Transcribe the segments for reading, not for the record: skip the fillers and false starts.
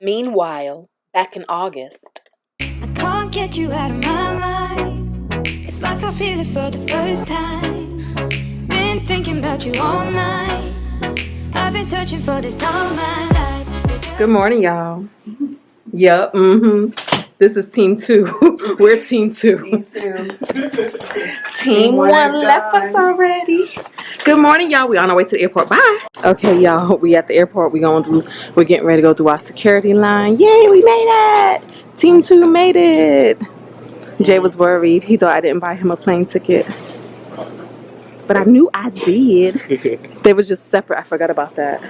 Meanwhile, back in August. I can't get you out of my mind. It's like I feel it for the first time. Been thinking about you all night. I've been searching for this all my life. Good morning, y'all. Yep, This is Team 2. We're Team 2. Team 2. Team 1 left us already. Good morning, y'all. We on our way to the airport. Bye. Okay, y'all. We at the airport. We're getting ready to go through our security line. Yay, we made it. Team 2 made it. Jay was worried. He thought I didn't buy him a plane ticket. But I knew I did. They was just separate. I forgot about that.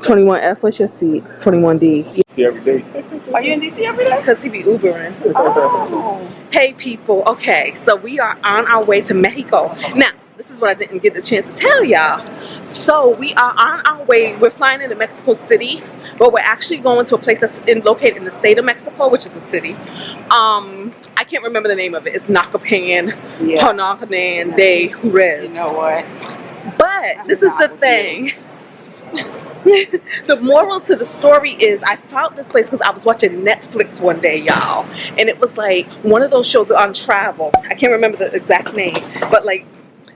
21F, what's your seat? 21D. See every day. Are you in DC every day? Because he be Ubering. Oh. Hey, people. Okay, so we are on our way to Mexico. Now, this is what I didn't get the chance to tell y'all. So we are on our way. We're flying into Mexico City, but we're actually going to a place that's located in the state of Mexico, which is a city. I can't remember the name of it. It's Nacapan, Honacanan de Jerez. You know what? But this is the thing. The moral to the story is I found this place because I was watching Netflix one day, y'all, and it was like one of those shows on travel. I can't remember the exact name, but like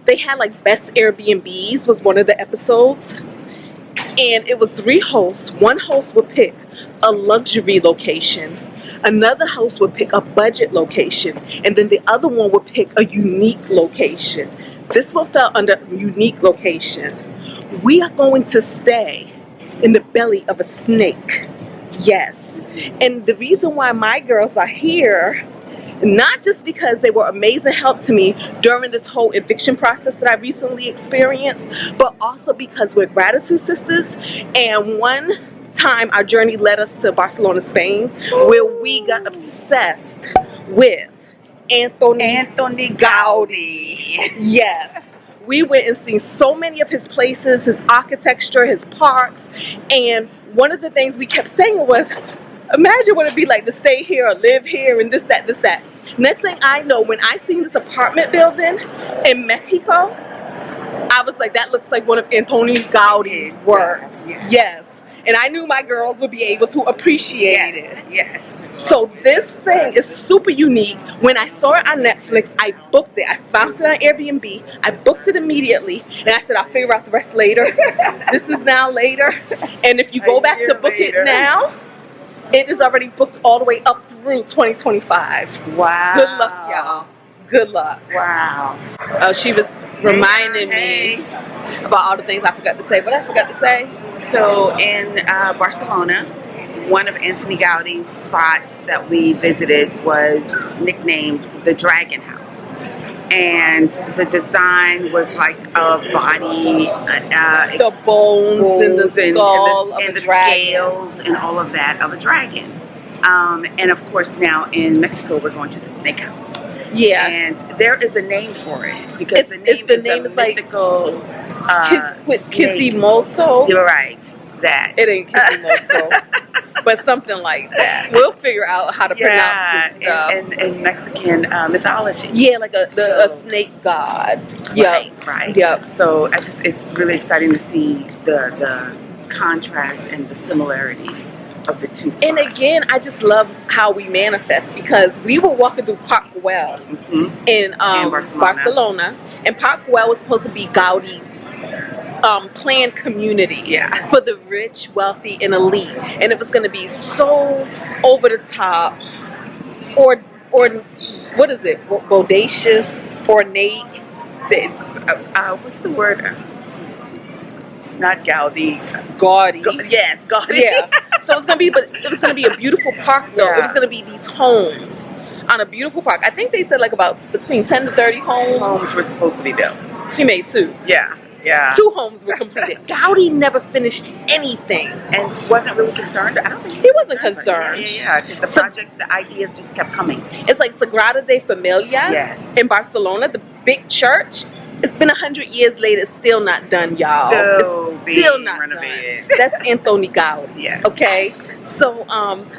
they had like best Airbnbs was one of the episodes, and it was 3 hosts. One host would pick a luxury location, another host would pick a budget location, and then the other one would pick a unique location. This one fell under unique location. We are going to stay in the belly of a snake. Yes. And the reason why my girls are here, not just because they were amazing help to me during this whole eviction process that I recently experienced, but also because we're gratitude sisters. And one time our journey led us to Barcelona, Spain, where we got obsessed with Anthony Gaudi. Yes. We went and seen so many of his places, his architecture, his parks, and one of the things we kept saying was, imagine what it'd be like to stay here or live here and this, that. Next thing I know, when I seen this apartment building in Mexico, I was like, that looks like one of Anthony Gaudi's works. Yes. And I knew my girls would be able to appreciate it. Yes. So this thing is super unique. When I saw it on Netflix, I booked it. I found it on Airbnb. I booked it immediately. And I said, I'll figure out the rest later. This is now later. And if you go back to book it now, it is already booked all the way up through 2025. Wow. Good luck, y'all. Good luck. Wow. She was reminding me about all the things I forgot to say. What I forgot to say? So in Barcelona, one of Anthony Gaudi's spots that we visited was nicknamed the Dragon House. And the design was like a body, the bones and the skull and the scales and all of that of a dragon. And of course now in Mexico we're going to the snake house. Yeah. And there is a name for it because the name is like mythical, Kizimoto. You're right. That. It ain't Kizimoto. But something like that. We'll figure out how to pronounce this stuff. In Mexican mythology. Yeah, like a snake god. Right. Yep. So it's really exciting to see the contrast and the similarities of the two spots. And again, I just love how we manifest because we were walking through Park Güell in Barcelona. And Park Güell was supposed to be Gaudi's planned community for the rich, wealthy, and elite, and it was going to be so over the top, or what is it? Bodacious, ornate. What's the word? Not Gaudi. Gaudy. Yes, Gaudi. Yeah. So it was going to be a beautiful park though. It was going to be these homes on a beautiful park. I think they said like about between 10 to 30 homes were supposed to be built. He made 2. Yeah. 2 homes were completed. Gaudi never finished anything. And wasn't really concerned. I don't think he wasn't concerned. Yeah, because the projects, the ideas just kept coming. It's like Sagrada de Familia in Barcelona, the big church. It's been 100 years later. It's still not done, y'all. Still not renovated. Done. That's Anthony Gaudi. Yes. Okay.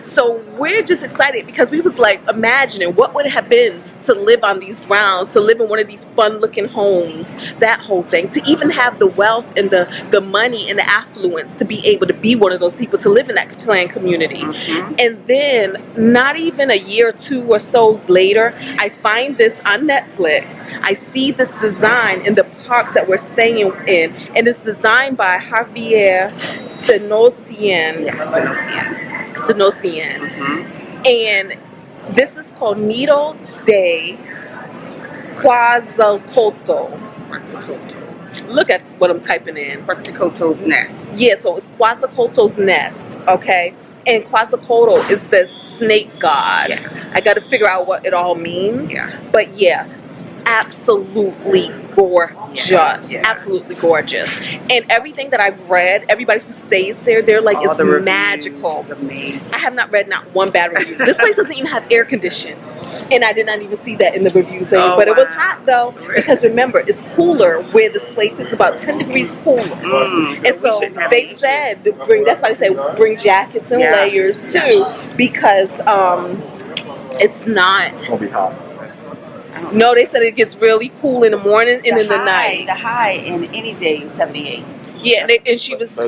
So we're just excited because we was like imagining what would it have been to live on these grounds, to live in one of these fun-looking homes, that whole thing, to even have the wealth and the money and the affluence to be able to be one of those people to live in that planned community. And then not even a year or two or so later, I find this on Netflix. I see this design in the parks that we're staying in, and it's designed by Javier Senosian. And this is called Nido de Quetzalcoatl. Look at what I'm typing in. Quetzalcoatl's nest. Yeah, so it's Quetzalcoatl's nest, okay? And Quetzalcoatl is the snake god. Yeah. I got to figure out what it all means. Yeah. But yeah, absolutely gorgeous. Yeah. Absolutely gorgeous. And everything that I've read, everybody who stays there, they're like, All it's the reviews, magical. it's amazing. I have not read not one bad review. This place doesn't even have air conditioning. And I did not even see that in the reviews. But it was hot though, because remember, it's cooler where this place is about 10 degrees cooler. And so they said, that's why they say bring jackets and layers too, because it's not. It's gonna be hot. No, they said it gets really cool in the morning and in the night. The high in any day is 78. Yeah, and she was.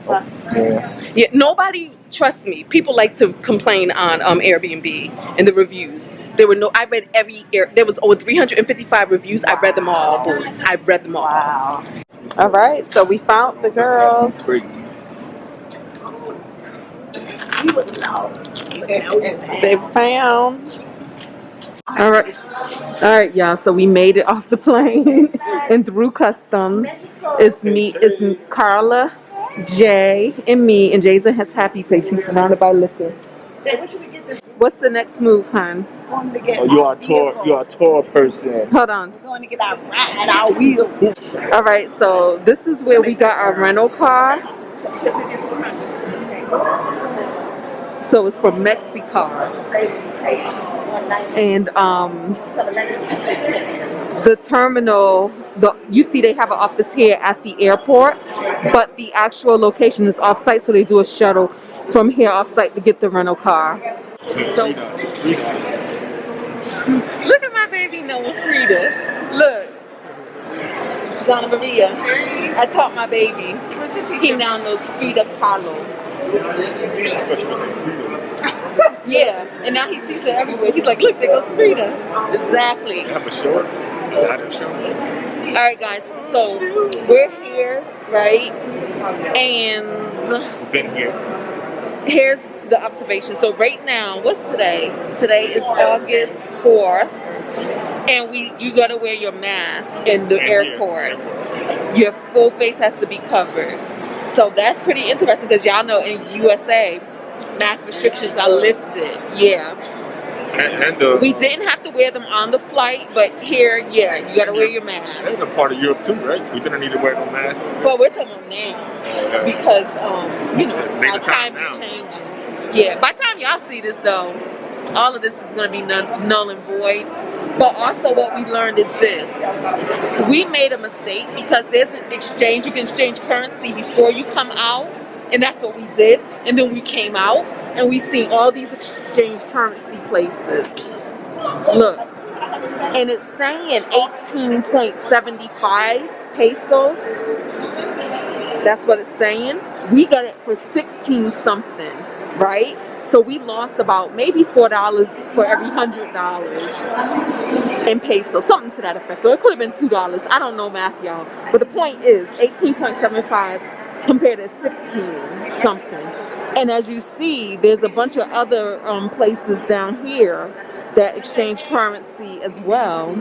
Yeah. Yeah, nobody, trust me, people like to complain on Airbnb in the reviews. There was over 355 reviews. I read them all, boots. I read them all. Wow. All right, so we found the girls. They found. All right, y'all. So we made it off the plane and through customs. It's Carla, Jay, and me. And Jay's in his happy place. He's surrounded by liquor. Jay, what should we get this? What's the next move, hon? We're going to get Oh, you are a tour person. Hold on. We're going to get our ride, our wheels. All right, so this is where we got our rental car. So it's from Mexico. And the terminal, you see they have an office here at the airport, but the actual location is off-site, so they do a shuttle from here off-site to get the rental car. So look at my baby Noah Frida. Look. Donna Maria. I taught my baby. He now knows Frida Kahlo. Yeah, and now he sees it everywhere. He's like, look, there goes Frida. Exactly. Have a short? All right, guys. So we're here, right? And We've been here. Here's the observation. So right now, what's today? Today is August 4th. And you gotta wear your mask in the airport. Your full face has to be covered. So that's pretty interesting because y'all know in USA, mask restrictions are lifted. Yeah. And We didn't have to wear them on the flight, but here, yeah, you gotta wear your mask. That's a part of Europe too, right? We didn't need to wear no mask. Well, we're talking about now because our time is changing. Yeah. By the time y'all see this, though, all of this is going to be null and void. But also what we learned is this. We made a mistake because there's an exchange. You can exchange currency before you come out. And that's what we did. And then we came out and we seen all these exchange currency places. Look. And it's saying 18.75 pesos. That's what it's saying. We got it for 16 something, right? So we lost about maybe $4 for every $100 in pesos, something to that effect. Or it could have been $2. I don't know math, y'all. But the point is 18.75 compared to 16 something. And as you see, there's a bunch of other places down here that exchange currency as well.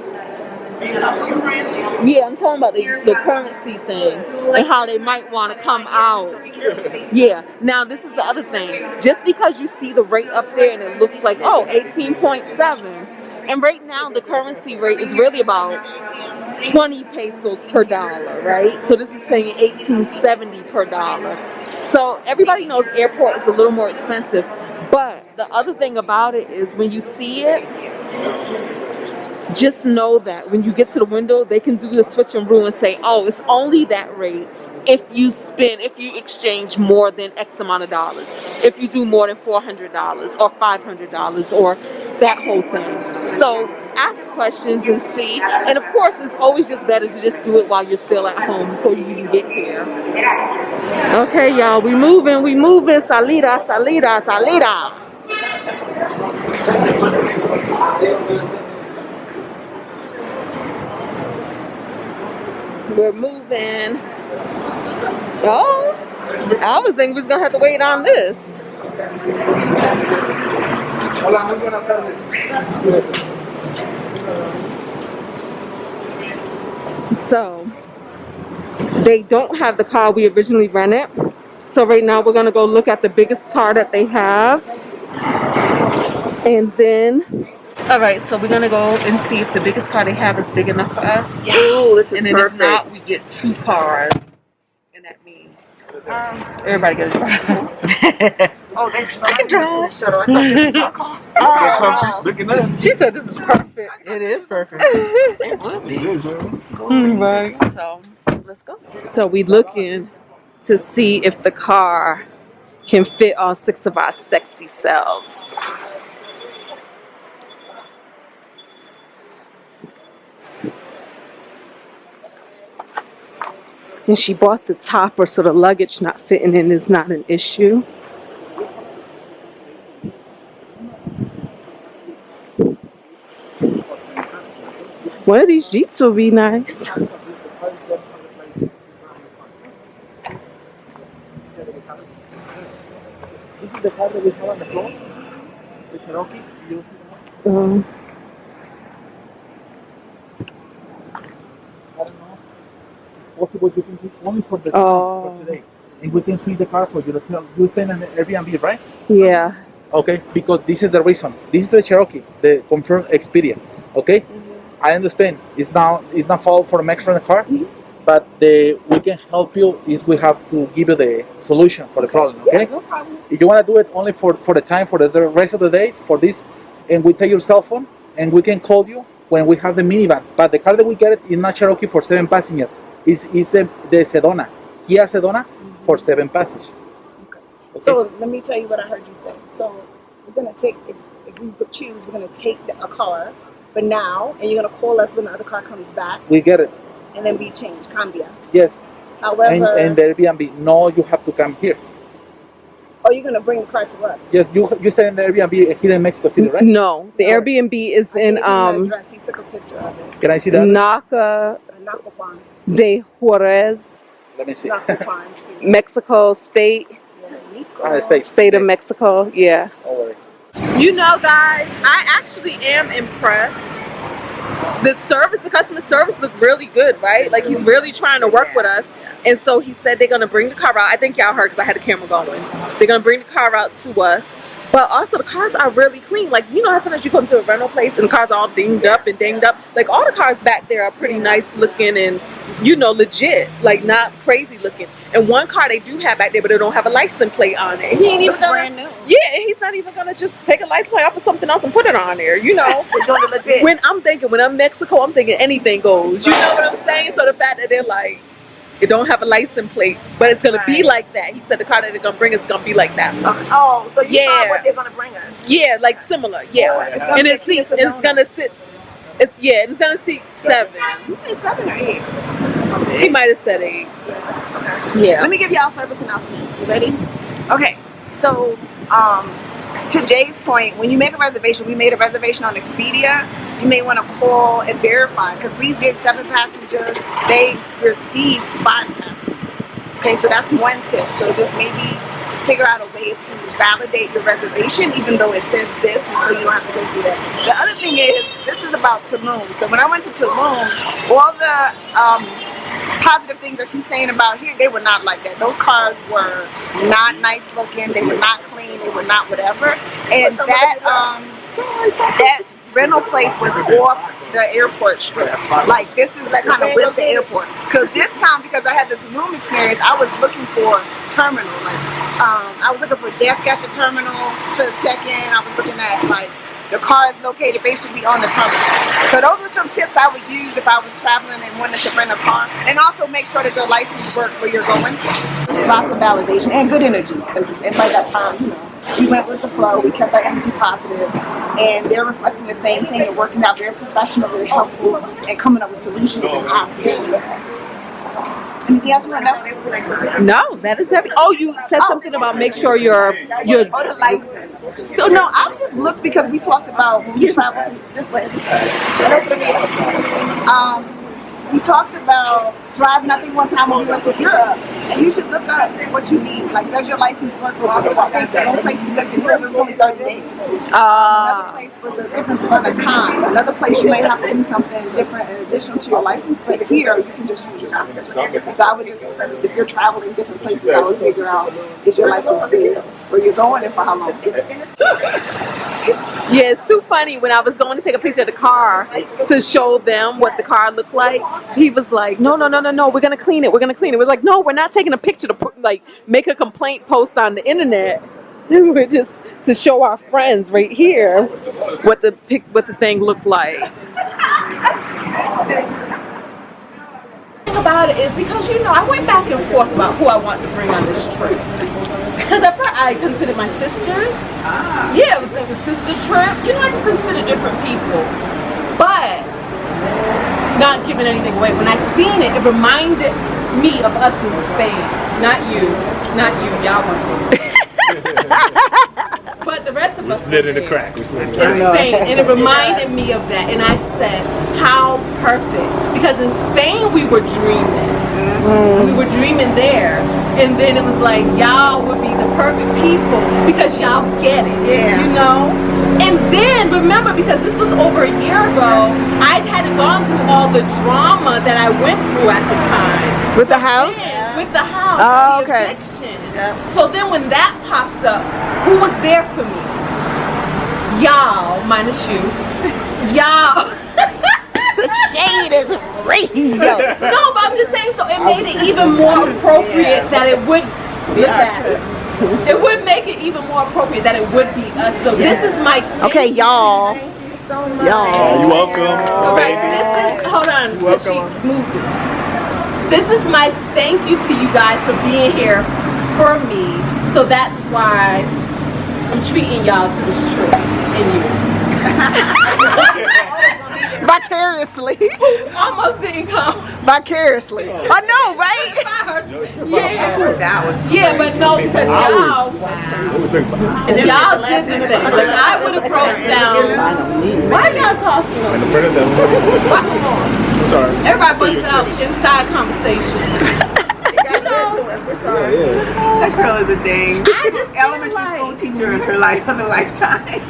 Yeah, I'm talking about the currency thing and how they might want to come out. Yeah. Now, this is the other thing. Just because you see the rate up there and it looks like, 18.7. And right now, the currency rate is really about 20 pesos per dollar, right? So this is saying 1870 per dollar. So everybody knows airport is a little more expensive. But the other thing about it is when you see it, just know that when you get to the window, they can do the switch and rule and say, oh, it's only that rate if you exchange more than X amount of dollars. If you do more than $400 or $500 or that whole thing. So ask questions and see. And of course, it's always just better to just do it while you're still at home before you even get here. Okay, y'all, we moving. Salida, salida, salida. We're moving. Oh, I was thinking we was gonna have to wait on this. So they don't have the car we originally rented. So right now we're gonna go look at the biggest car that they have. And then, all right, so we're gonna go and see if the biggest car they have is big enough for us. Ooh, this is And then perfect. if not, we get 2 cars. And that means everybody gets a drive. Oh, they I can drive. Look at that. She said this is perfect. It is perfect. It would be. It is, man. Right. So let's go. So we looking to see if the car can fit all 6 of our sexy selves. And she bought the topper so the luggage not fitting in is not an issue. One of these Jeeps will be nice. This is the car that we have on the floor, the Cherokee. I don't know. It's possible you can use only for the for today. And we can switch the car for you to tell. You stay in an Airbnb, right? Yeah. Okay, because this is the reason. This is the Cherokee, the confirmed Expedia. Okay? I understand. It's not fault for the next rental car, but we can help you is we have to give you the solution for the problem. Okay? No problem. If you want to do it only for the time, for the rest of the day, for this, and we take your cell phone, and we can call you when we have the minivan. But the car that we get it is not Cherokee for 7 passengers. It's the Sedona, Kia Sedona for 7 passengers. Okay. So let me tell you what I heard you say. So we're gonna take, if we choose, we're gonna take a car for now, and you're gonna call us when the other car comes back, We get it. and then we change, cambia. Yes. However, And the Airbnb, no, you have to come here. oh, you're gonna bring the car to us. Yes, you stay in the Airbnb here in Mexico City, right? No, the Airbnb is I in gave him the address. He took a picture of it. Can I see that? Naca Nacapan. de Juarez, Let me see. Nacapan. Mexico State, state of Mexico. Yeah. Don't worry. You know, guys, I actually am impressed. The customer service looked really good, right? Like, he's really trying to work with us. And so he said they're going to bring the car out. I think y'all heard because I had the camera going. They're going to bring the car out to us. But also, the cars are really clean. Like, you know how sometimes you come to a rental place and the cars are all dinged up and dinged up? Like, all the cars back there are pretty nice looking and, you know, legit. Like, not crazy looking. And one car they do have back there, but they don't have a license plate on it. And he ain't even brand new. Yeah, and he's not even going to just take a license plate off of something else and put it on there, you know? When I'm Mexico, I'm thinking anything goes. You know what I'm saying? So the fact that they're like, it don't have a license plate, but it's gonna be like that. He said the car that they're gonna bring is gonna be like that. Oh, so you saw what they're gonna bring us? Yeah, like similar. Yeah, and it's gonna sit. It's gonna seat 7. You said 7 or 8? He might have said 8. Okay. Yeah. Let me give y'all service announcements. You ready? Okay. So, to Jay's point, when you make a reservation, we made a reservation on Expedia. You may want to call and verify because we did 7 passengers. They received 5 passengers. Okay, so that's one tip. So just maybe figure out a way to validate your reservation, even though it says this, and so you don't have to go through that. The other thing is, this is about Tulum. So when I went to Tulum, all the positive things that she's saying about here, they were not like that. Those cars were not nice looking. They were not clean. They were not whatever. And that rental place was off the airport strip. Like, this is kind of with the airport. So this time, because I had this room experience, I was looking for terminal. Like, I was looking for desk at the terminal to check in. I was looking at, like, the car is located basically on the terminal. So those are some tips I would use if I was traveling and wanted to rent a car. And also make sure that your license works where you're going. Just lots of validation and good energy, because everybody got time, you know. We went with the flow. We kept our energy positive, and they're reflecting the same thing and working out very professional, very helpful, and coming up with solutions and options. Anything else you want to know? No, that is everything. Oh, you said something about make sure you're Oh, the license. So no, I've just looked because we talked about when we traveled to this way. We talked about driving, I think one time when we went to Europe, and you should look up what you need. Like, does your license work? I think the only place we looked in Europe was only 30 days. Another place was a different amount of time. Another place you may have to do something different in addition to your license, but here you can just use your license. So I would just, if you're traveling different places, I would figure out, is your license good? Where you're going and for how long? Yeah, it's too funny. When I was going to take a picture of the car to show them what the car looked like, he was like, no, we're going to clean it. We're like, no, we're not taking a picture to like make a complaint post on the internet. We're just to show our friends right here what the thing looked like. The thing about it is because, I went back and forth about who I wanted to bring on this trip. Because at first I considered my sisters. Yeah, it was like a sister trip. I just considered different people. But, not giving anything away. When I seen it, it reminded me of us in Spain. Not you. Y'all weren't. But the rest of us slid in the crack. We slid in the in Spain. And it reminded me of that. And I said, how perfect. Because in Spain we were dreaming. We were dreaming there. And then it was like, y'all would be the perfect people because y'all get it. And then remember, because this was over a year ago, I hadn't gone through all the drama that I went through at the time. With the house? With the house. Oh, the okay. eviction. So then when that popped up, who was there for me? Y'all, minus you. Y'all. The shade is real. No, but I'm just saying, so it made it even more appropriate that it would be that. It would make it even more appropriate that it would be us. So this is my Okay, y'all. Thank you so much. Y'all. You're welcome. All right, hold on. She moved it. This is my thank you to you guys for being here for me. So that's why I'm treating y'all to this trip and you. Vicariously. Almost didn't come. Vicariously. I know, right? Yeah, but no, because y'all did the thing. Like I would have broke down. Why y'all talking? Why, come on. Sorry. Everybody busted out inside conversation. We're sorry. That girl is a thing. This elementary school teacher in her life of a lifetime.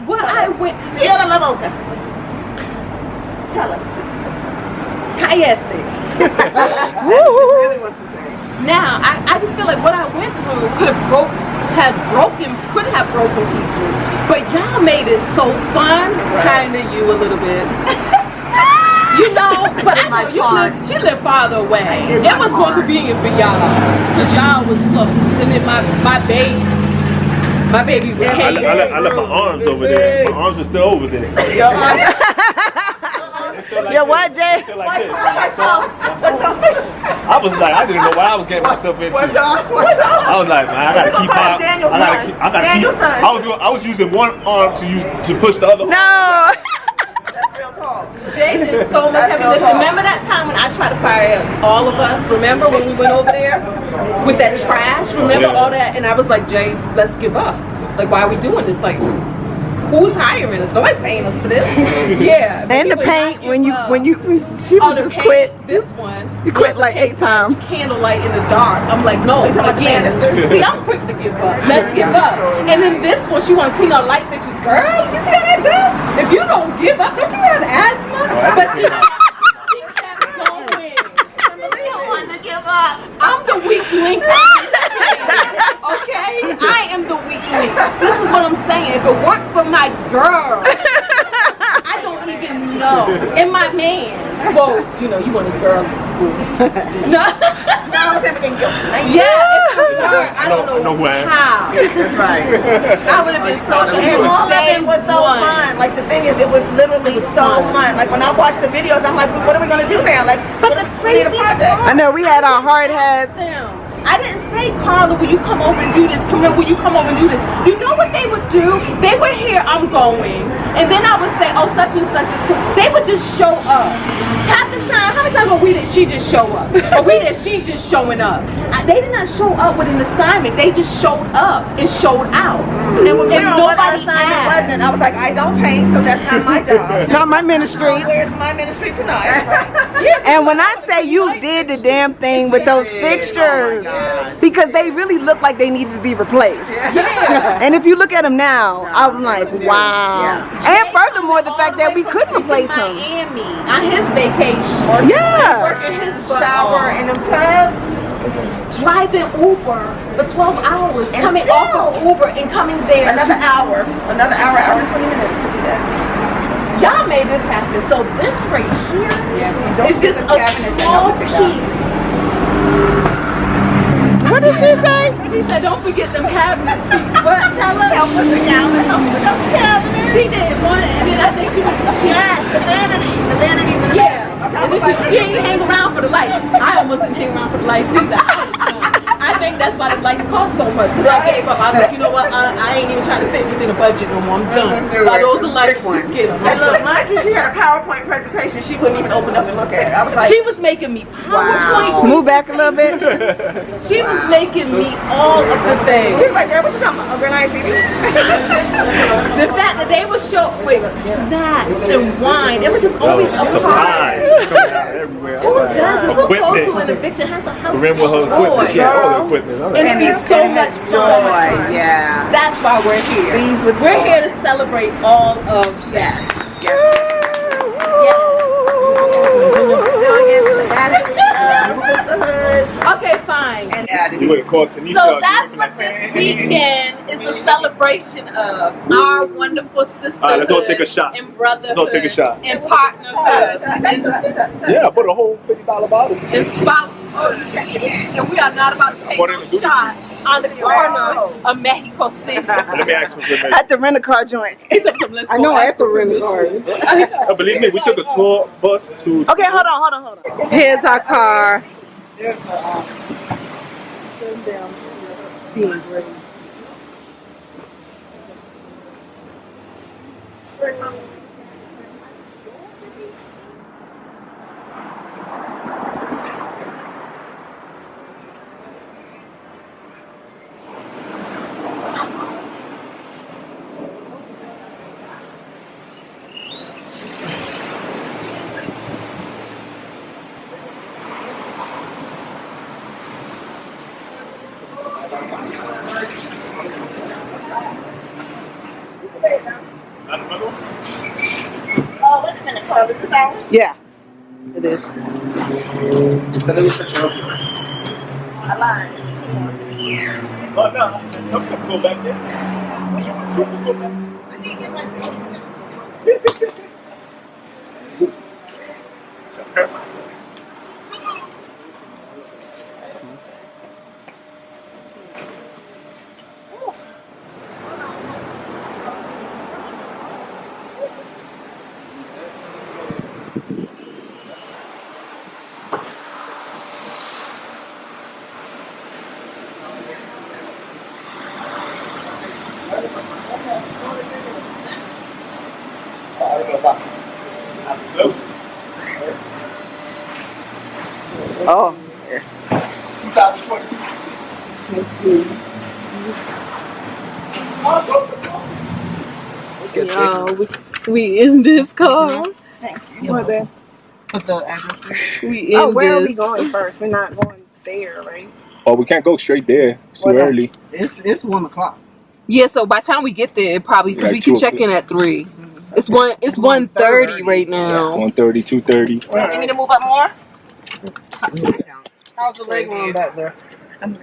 What I went. Tell us. Cállate. Now, I just feel like what I went through could have broken people. But y'all made it so fun. Kind of you a little bit. But I know she lived farther away. It was more convenient for y'all. Because y'all was close. And then my baby came. I left my arms over there. My arms are still over there. Yo, what, Jay? I was like, I didn't know what I was getting myself into. I was like, man, I gotta keep up. I was using one arm to push the other. No. Jay did so much heavy lifting. Remember that time when I tried to fire all of us? Remember when we went over there with that trash? Remember all that? And I was like, Jay, let's give up. Like, why are we doing this? Like, who's hiring us? Nobody's paying us for this. Yeah. And the paint she would just quit. This one. You quit like 8 times. Candlelight in the dark. I'm like, no, again. See, I'm quick to give up. Let's give up. And then this one, she want to clean our light fishes. Girl, you see how that does? If you don't give up, don't you have asthma? But she kept going. She don't want to give up. I'm the weak link of this chain. Okay? I am the weak link. This is what I'm saying. If it weren't for my girl, I don't even know. And my man. Well, you one of the girls. No. Now it's everything you. Yeah, I don't know how. That's right. I would have been so And all of it was so fun. Like the thing is, it was literally so fun. Like when I watched the videos, I'm like, what are we gonna do now? Like, but the crazy part, I know we had our hard hats. I didn't say, Carla, will you come over and do this? Camille, will you come over and do this? You know what they would do? They would hear I'm going. And then I would say, oh, such and such is coming. They would just show up. Half the time, how many times are we that she just show up? Or we that she's just showing up? They did not show up with an assignment. They just showed up and showed out. And when nobody asked. I was like, I don't paint, so that's not my job. It's not my ministry. Where's my ministry tonight? And when I say you did the damn thing with those fixtures, because they really look like they needed to be replaced. Yeah. And if you look at them now, I'm like, wow. Yeah. And furthermore, the fact that we could replace them. Miami on his vacation. Yeah. Working his shower in them tubs. Driving Uber for 12 hours, and coming off of Uber and coming there. Another hour and 20 minutes to do that. Y'all made this happen. So this right here is just a small key. What did she say? She said, don't forget them cabinets. What? Tell us. Help us with the cabinets. She did one, and then I think she was, the vanity. Yeah. And then she didn't hang around for the lights. I almost didn't hang around for the lights either. I think that's why the lights cost so much. Because I gave up. I was like, you know what? I ain't even trying to fit within a budget no more. I'm done. Those are lights. Just get them. And look, mind you, she had a PowerPoint presentation. She wouldn't even open up and look at it. I was like, she was making me PowerPoint. Move back a little bit. She was making me all of the things. She was like, girl, what you talking about? Overnight TV? The fact that they would show with snacks and wine, it was just always a party. Who does this? Who goes to an eviction has a house Remember her equipment? Yeah, all the equipment. And it'd be so much fun. Yeah. That's why we're here. We're here to celebrate all of that. Okay, fine. You would have called Tinesha. So that's what this weekend is a celebration of. Our wonderful sisterhood. All right, let's all take a shot. And brotherhood. Let's all take a shot. And partnerhood. Yeah, I put a whole $50 bottle. And spouse. And we are not about to take no shot on the corner of Mexico City. Let me ask for permission. At the rent-a-car joint. I know, at the rent-a-car. Believe me, we took a tour bus to... Okay, hold on. Here's our car. Oh, wait a minute, Carl. Is this ours? Yeah, it is. I lied. It's 2 more. Oh, no. Something go back there. Something go back. I need to get my Oh. 2022. We in this car. Thank you. Put the address. We in where are this. we going first? We're not going there, right? Oh, we can't go straight there. It's too early. It's 1 o'clock. Yeah, so by the time we get there, it probably because Like we can 2 check in at 3. It's 1:30 right now. 1:30, 2:30. You need to move up more? How's the leg room back there? I'm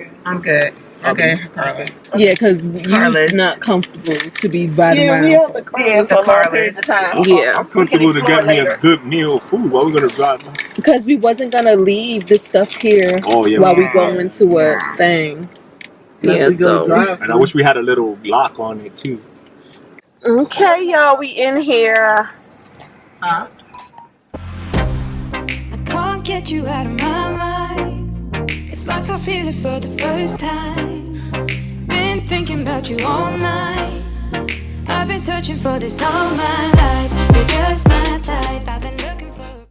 good. Okay, Carla. Yeah, because Carlos. you're not comfortable to be riding Yeah, we around. have the car for long periods of time. Yeah. I'm comfortable to get me a good meal of food. Why we gonna drive? Because we wasn't gonna leave this stuff here Oh yeah. while we go into a thing. Yeah, so. And I wish we had a little lock on it too. Okay, y'all, we in here. I can't get you out of my mind. It's like like I feel it for the first time. Been thinking about you all night. I've been searching for this all my life. You're just my type.